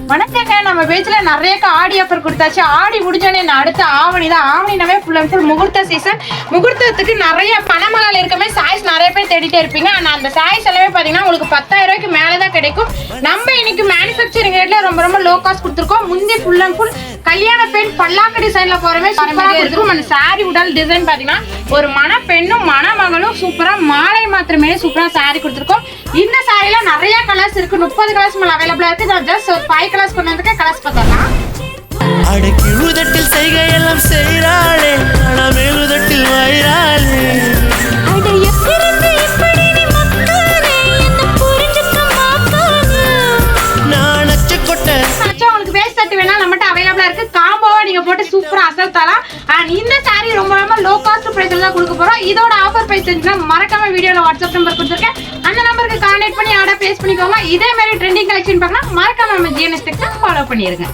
வணக்கங்க. நம்ம பேஜ்ல நிறைய ஆடி ஆஃபர் கொடுத்தாச்சு. ஆடி முடிஞ்சோடனே அடுத்த ஆவணி தான். ஆவணினாவே ஃபுல் அண்ட் ஃபுல் முகூர்த்த சீசன். முகூர்த்தத்துக்கு நிறைய பணமகள் இருக்கமே சாய்ஸ் நிறைய பேர் தேடிட்டே இருப்பீங்க. ஆனால் அந்த சாய்ஸ் எல்லாமே பார்த்தீங்கன்னா உங்களுக்கு 10,000 ரூபாய்க்கு மேலே தான் கிடைக்கும். நம்ம இன்னைக்கு மேனுஃபேக்சரிங் ரேட்ல ரொம்ப ரொம்ப லோ காஸ்ட் கொடுத்துருக்கோம். முந்தி ஃபுல் அண்ட் ஃபுல் கல்யாண பெண் பல்லாக்கு டிசைன்ல போறமே இருக்கும். அந்த சாரி உடல் டிசைன் பார்த்தீங்கன்னா ஒரு மணப்பெண்ணும் மணமகளும் சூப்பரா மாலை மாத்திரமே சூப்பரா சாரி கொடுத்துருக்கோம். இந்த சாரில நிறைய கலர்ஸ் இருக்கு. 30 கலர்ஸ் மேல அவைலபிளா இருக்கு. நான் ஜஸ்ட் ஒரு 5 கலர்ஸ் கொண்டு வந்திருக்கேன். கலர்ஸ் பார்த்தலாம். அடக்கி உதட்டில் செய்கையெல்லாம் செய்றாளே, மேலுதட்டில் வைராளே. நான் அச்ச கொட்டை உங்களுக்கு வேஸ்ட் சட்டை வேணா நம்மகிட்ட அவைலபிளா இருக்கு. காம்போவா நீங்க போட்டு சூப்பரா அசல்தலாம். அண்ட் இந்த சாரி ரொம்ப ரொம்ப லோ காஸ்ட் பிரைஸ்ல தான் கொடுக்க போறோம். இதோட ஆஃபர் பிரைஸ் தெரிஞ்சுன்னா மறக்காம வீடியோல வாட்ஸ்அப் நம்பர் கொடுத்துருக்கேன். அந்த நம்பருக்கு கான்டாக்ட் பண்ணி ஆர்டர் பிளேஸ் பண்ணிக்கோங்க. இதே மாதிரி ட்ரெண்டிங் கலெக்ஷன் பார்க்கலாம். மறக்காம நம்ம ஜிஎன்எஸ் டெக்ஸை ஃபாலோ பண்ணிருங்க.